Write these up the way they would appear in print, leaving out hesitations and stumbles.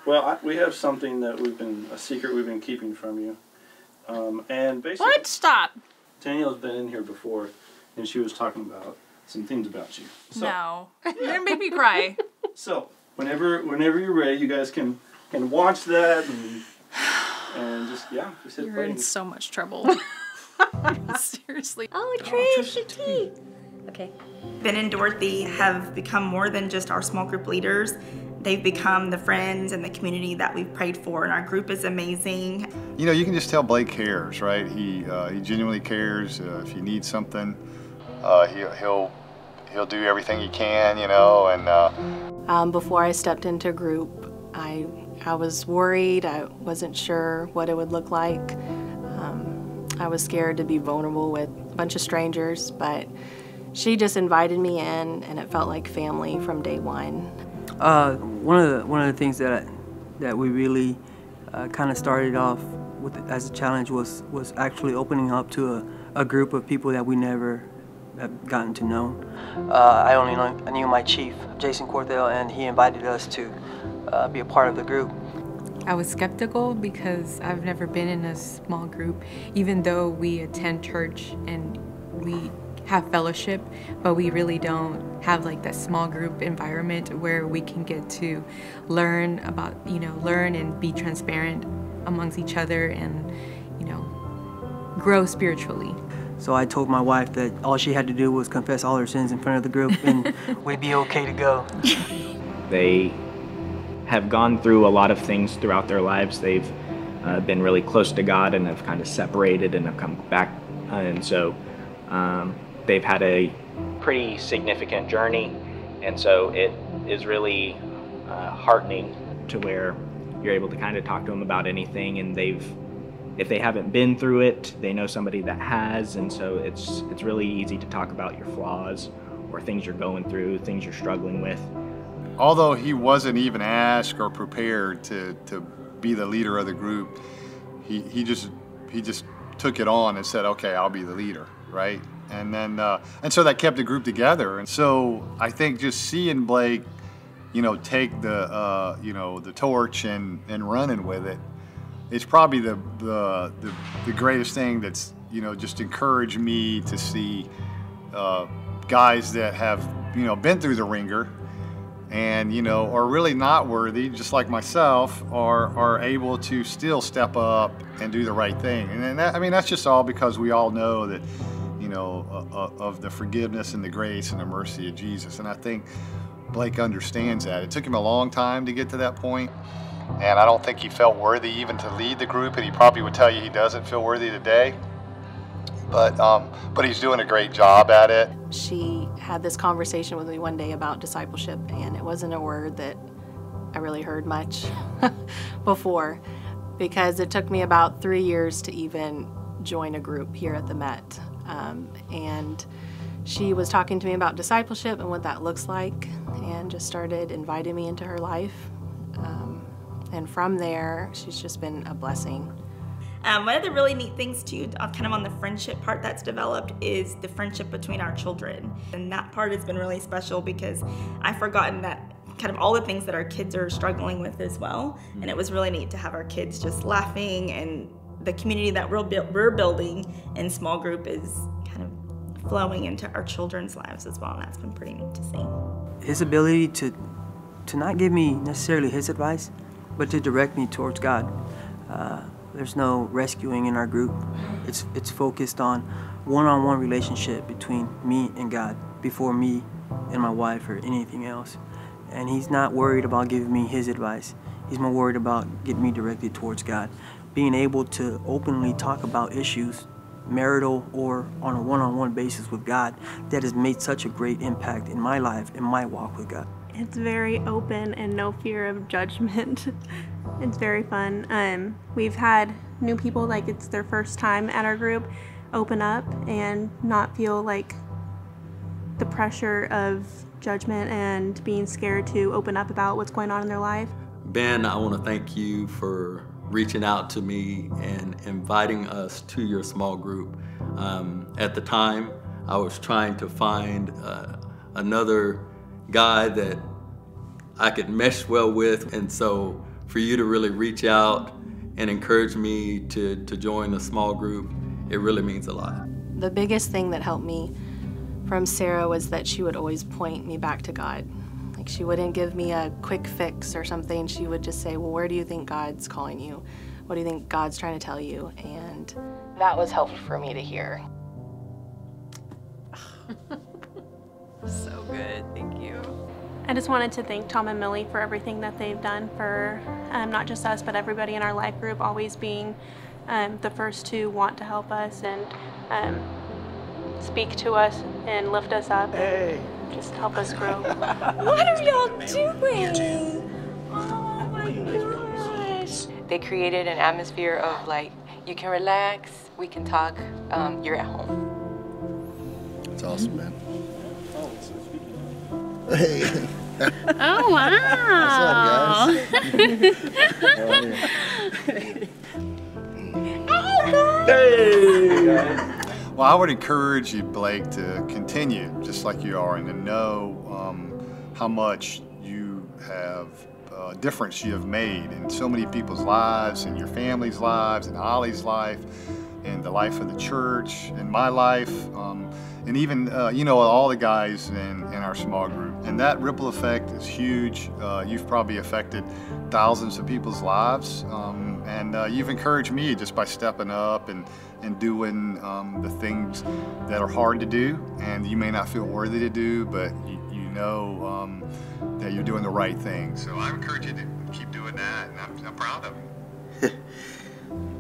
Well, we have something that a secret we've been keeping from you. And basically... What? Stop. Danielle's been in here before, and she was talking about some things about you. So, no. You're going to make me cry. So, whenever you're ready, you guys can watch that and just hit You're play. in so much trouble. Seriously. Oh, Trish, the tea. Okay. Ben and Dorothy have become more than just our small group leaders. They've become the friends and the community that we've prayed for, and our group is amazing. You know, you can just tell Blake cares, right? He genuinely cares. If you need something, he'll do everything he can, you know. And before I stepped into group, I was worried. I wasn't sure what it would look like. I was scared to be vulnerable with a bunch of strangers, but she just invited me in, and it felt like family from day one. One of the things that we really kind of started off with as a challenge was actually opening up to a group of people that we never have gotten to know. I knew my chief, Jason Corthell, and he invited us to be a part of the group. I was skeptical because I've never been in a small group, even though we attend church and we have fellowship, but we really don't have like that small group environment where we can get to learn and be transparent amongst each other and, grow spiritually. So I told my wife that all she had to do was confess all her sins in front of the group and we'd be okay to go. They have gone through a lot of things throughout their lives. They've been really close to God and have kind of separated and have come back. And so they've had a pretty significant journey. And so it is really heartening to where you're able to kind of talk to them about anything. And if they haven't been through it, they know somebody that has. And so it's really easy to talk about your flaws or things you're going through, things you're struggling with. although he wasn't even asked or prepared to be the leader of the group, he just took it on and said, okay, I'll be the leader, right? And then and so that kept the group together. And so I think just seeing Blake, take the torch and running with it, it's probably the greatest thing that's just encouraged me to see guys that have been through the ringer and are really not worthy, just like myself, are able to still step up and do the right thing. And that's just all because we all know that of the forgiveness and the grace and the mercy of Jesus. And I think Blake understands that. It took him a long time to get to that point, and I don't think he felt worthy even to lead the group, and he probably would tell you he doesn't feel worthy today. But he's doing a great job at it. She had this conversation with me one day about discipleship, and it wasn't a word that I really heard much before, because it took me about 3 years to even join a group here at the Met. And she was talking to me about discipleship and what that looks like, and just started inviting me into her life. And from there, she's just been a blessing. One of the really neat things too, kind of on the friendship part that's developed, is the friendship between our children. And that part has been really special because I've forgotten that kind of all the things that our kids are struggling with as well. And it was really neat to have our kids just laughing, and the community that we're building in small group is kind of flowing into our children's lives as well, and that's been pretty neat to see. His ability to not give me necessarily his advice, but to direct me towards God. There's no rescuing in our group. It's focused on one-on-one relationship between me and God before me and my wife or anything else. And he's not worried about giving me his advice. He's more worried about getting me directed towards God. Being able to openly talk about issues, marital or on a one-on-one basis with God, that has made such a great impact in my life, in my walk with God. It's very open and no fear of judgment. It's very fun. We've had new people, like it's their first time at our group, open up and not feel like the pressure of judgment and being scared to open up about what's going on in their life. Ben, I want to thank you for reaching out to me and inviting us to your small group. At the time, I was trying to find another guy that I could mesh well with, and so for you to really reach out and encourage me to join a small group, it really means a lot. The biggest thing that helped me from Sarah was that she would always point me back to God. Like, she wouldn't give me a quick fix or something. She would just say, well, where do you think God's calling you? What do you think God's trying to tell you? And that was helpful for me to hear. So good, thank you. I just wanted to thank Tom and Millie for everything that they've done for not just us, but everybody in our life group, always being the first to want to help us and speak to us and lift us up and just help us grow. What are y'all doing? Oh my gosh. They created an atmosphere of like, you can relax, we can talk, you're at home. It's awesome, man. Hey. Oh, wow. What's up, guys? Hey. Well, I would encourage you, Blake, to continue just like you are and to know how much you have difference you have made in so many people's lives, in your family's lives, in Ollie's life, in the life of the church, in my life, and even, you know, all the guys in our small group. And that ripple effect is huge. You've probably affected thousands of people's lives, and you've encouraged me just by stepping up and doing the things that are hard to do and you may not feel worthy to do, but you know that you're doing the right thing. So I encourage you to keep doing that, and I'm proud of you.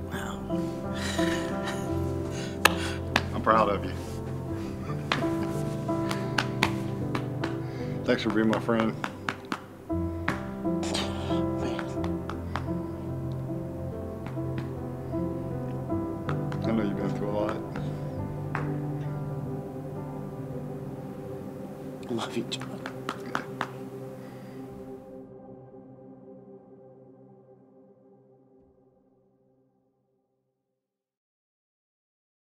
Wow. I'm proud of you. Thanks for being my friend. I know you've been through a lot. I love you, John.